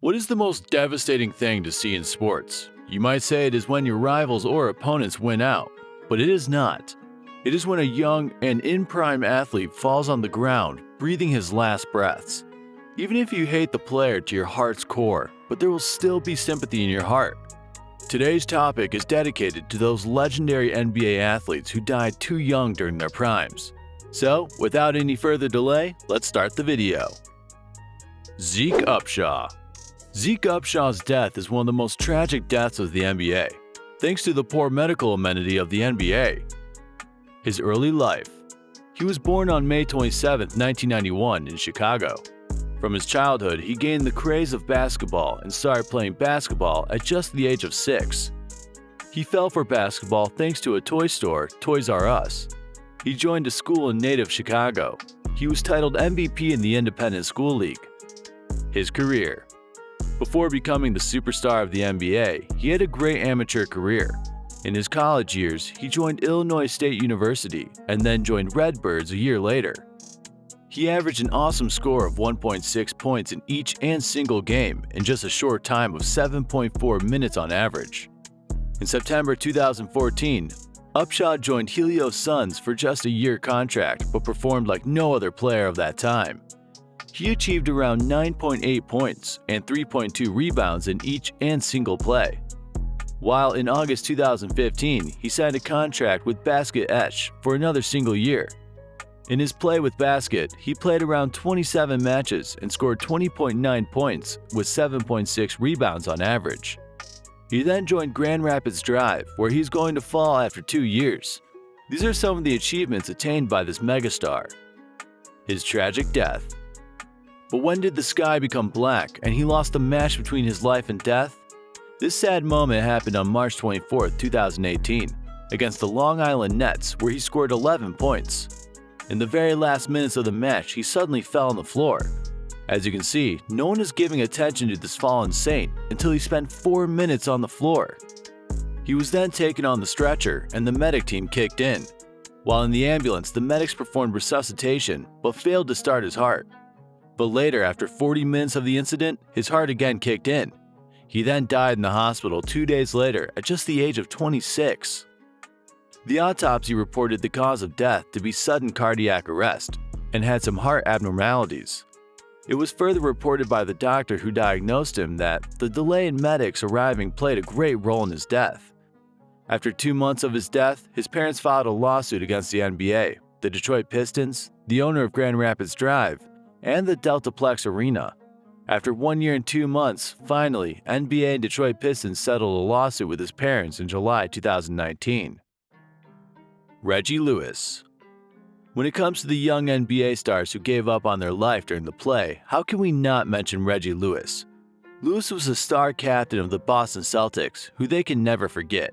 What is the most devastating thing to see in sports? You might say it is when your rivals or opponents win out, but it is not. It is when a young and in-prime athlete falls on the ground, breathing his last breaths. Even if you hate the player to your heart's core, but there will still be sympathy in your heart. Today's topic is dedicated to those legendary NBA athletes who died too young during their primes. So, without any further delay, let's start the video. Zeke Upshaw. Zeke Upshaw's death is one of the most tragic deaths of the NBA, thanks to the poor medical amenity of the NBA. His early life. He was born on May 27, 1991 in Chicago. From his childhood, he gained the craze of basketball and started playing basketball at just the age of 6. He fell for basketball thanks to a toy store, Toys R Us. He joined a school in native Chicago. He was titled MVP in the Independent School League. His career. Before becoming the superstar of the NBA, he had a great amateur career. In his college years, he joined Illinois State University and then joined Redbirds a year later. He averaged an awesome score of 1.6 points in each and single game in just a short time of 7.4 minutes on average. In September 2014, Upshaw joined Helios Suns for just a year contract but performed like no other player of that time. He achieved around 9.8 points and 3.2 rebounds in each and single play. While in August 2015, he signed a contract with Basket Etch for another single year. In his play with Basket, he played around 27 matches and scored 20.9 points with 7.6 rebounds on average. He then joined Grand Rapids Drive, where he's going to fall after 2 years. These are some of the achievements attained by this megastar. His tragic death. But when did the sky become black and he lost the match between his life and death? This sad moment happened on March 24, 2018, against the Long Island Nets, where he scored 11 points. In the very last minutes of the match, he suddenly fell on the floor. As you can see, no one is giving attention to this fallen saint until he spent 4 minutes on the floor. He was then taken on the stretcher and the medic team kicked in. While in the ambulance, the medics performed resuscitation but failed to start his heart. But later, after 40 minutes of the incident, his heart again kicked in. He then died in the hospital 2 days later at just the age of 26. The autopsy reported the cause of death to be sudden cardiac arrest and had some heart abnormalities. It was further reported by the doctor who diagnosed him that the delay in medics arriving played a great role in his death. After 2 months of his death, his parents filed a lawsuit against the NBA, the Detroit Pistons, the owner of Grand Rapids Drive, and the Deltaplex Arena. After 1 year and 2 months, finally, NBA and Detroit Pistons settled a lawsuit with his parents in July 2019. Reggie Lewis. When it comes to the young NBA stars who gave up on their life during the play, how can we not mention Reggie Lewis? Lewis was a star captain of the Boston Celtics, who they can never forget.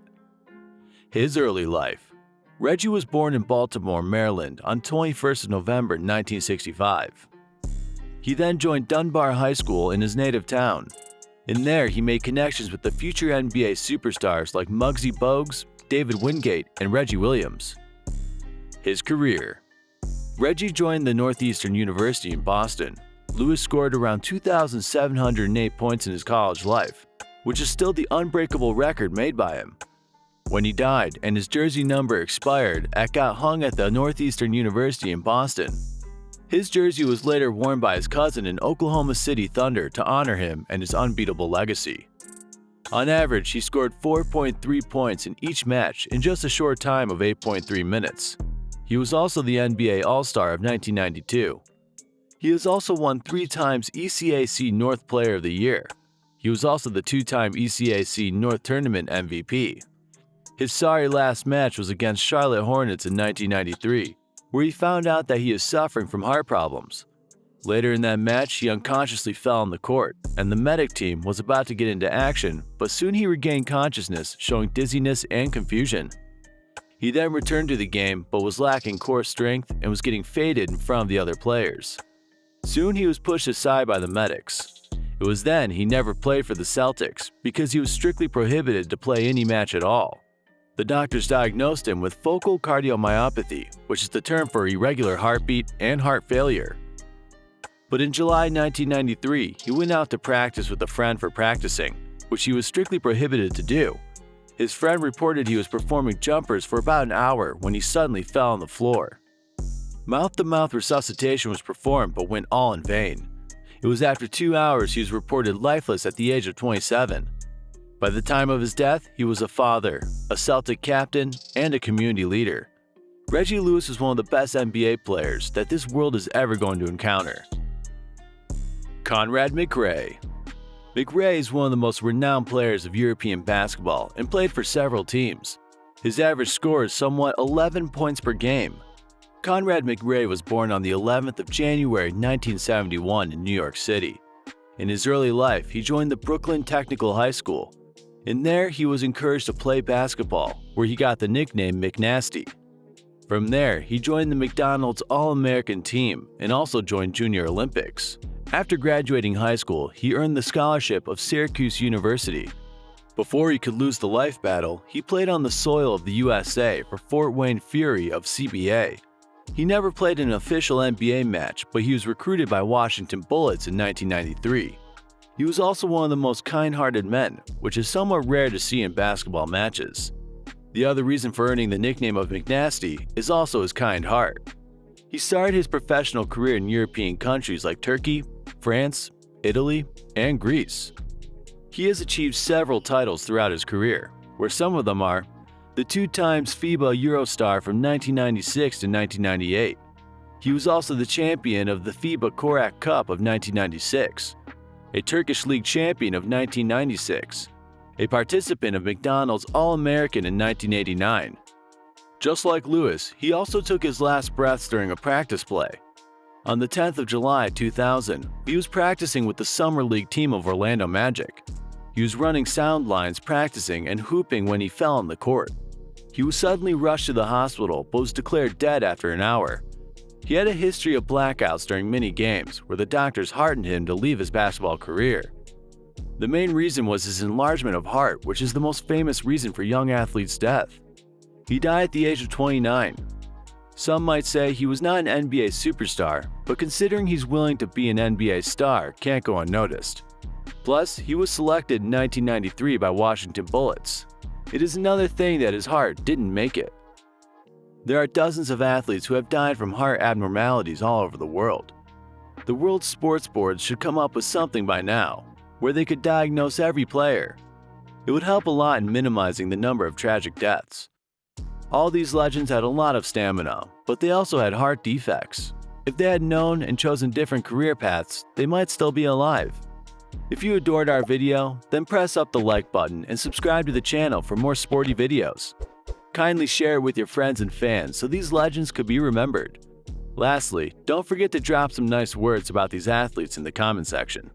His early life. Reggie was born in Baltimore, Maryland on 21st of November 1965. He then joined Dunbar High School in his native town. In there, he made connections with the future NBA superstars like Muggsy Bogues, David Wingate, and Reggie Williams. His career. Reggie joined the Northeastern University in Boston. Lewis scored around 2,708 points in his college life, which is still the unbreakable record made by him. When he died and his jersey number expired, it got hung at the Northeastern University in Boston. His jersey was later worn by his cousin in Oklahoma City Thunder to honor him and his unbeatable legacy. On average, he scored 4.3 points in each match in just a short time of 8.3 minutes. He was also the NBA All-Star of 1992. He has also won 3 times ECAC North Player of the Year. He was also the 2-time ECAC North Tournament MVP. His sorry last match was against Charlotte Hornets in 1993. Where he found out that he is suffering from heart problems. Later in that match, he unconsciously fell on the court, and the medic team was about to get into action, but soon he regained consciousness, showing dizziness and confusion. He then returned to the game, but was lacking core strength and was getting faded in front of the other players. Soon he was pushed aside by the medics. It was then he never played for the Celtics, because he was strictly prohibited to play any match at all. The doctors diagnosed him with focal cardiomyopathy, which is the term for irregular heartbeat and heart failure. But in July 1993, he went out to practice with a friend for practicing, which he was strictly prohibited to do. His friend reported he was performing jumpers for about an hour when he suddenly fell on the floor. Mouth-to-mouth resuscitation was performed but went all in vain. It was after 2 hours he was reported lifeless at the age of 27. By the time of his death, he was a father, a Celtic captain, and a community leader. Reggie Lewis is one of the best NBA players that this world is ever going to encounter. Conrad McRae. McRae is one of the most renowned players of European basketball and played for several teams. His average score is somewhat 11 points per game. Conrad McRae was born on the 11th of January 1971 in New York City. In his early life, he joined the Brooklyn Technical High School. In there, he was encouraged to play basketball, where he got the nickname McNasty. From there, he joined the McDonald's All-American team and also joined Junior Olympics. After graduating high school, he earned the scholarship of Syracuse University. Before he could lose the life battle, he played on the soil of the USA for Fort Wayne Fury of CBA. He never played an official NBA match, but he was recruited by Washington Bullets in 1993. He was also one of the most kind-hearted men, which is somewhat rare to see in basketball matches. The other reason for earning the nickname of McNasty is also his kind heart. He started his professional career in European countries like Turkey, France, Italy, and Greece. He has achieved several titles throughout his career, where some of them are the 2-time FIBA Eurostar from 1996 to 1998. He was also the champion of the FIBA Korak Cup of 1996, a Turkish League champion of 1996, a participant of McDonald's All-American in 1989. Just like Lewis, he also took his last breaths during a practice play. On the 10th of July 2000, he was practicing with the Summer League team of Orlando Magic. He was running sound lines practicing and hooping when he fell on the court. He was suddenly rushed to the hospital but was declared dead after an hour. He had a history of blackouts during many games where the doctors heartened him to leave his basketball career. The main reason was his enlargement of heart, which is the most famous reason for young athletes' death. He died at the age of 29. Some might say he was not an NBA superstar, but considering he's willing to be an NBA star, can't go unnoticed. Plus, he was selected in 1993 by Washington Bullets. It is another thing that his heart didn't make it. There are dozens of athletes who have died from heart abnormalities all over the world. The world sports boards should come up with something by now, where they could diagnose every player. It would help a lot in minimizing the number of tragic deaths. All these legends had a lot of stamina, but they also had heart defects. If they had known and chosen different career paths, they might still be alive. If you adored our video, then press up the like button and subscribe to the channel for more sporty videos. Kindly share it with your friends and fans so these legends could be remembered. Lastly, don't forget to drop some nice words about these athletes in the comment section.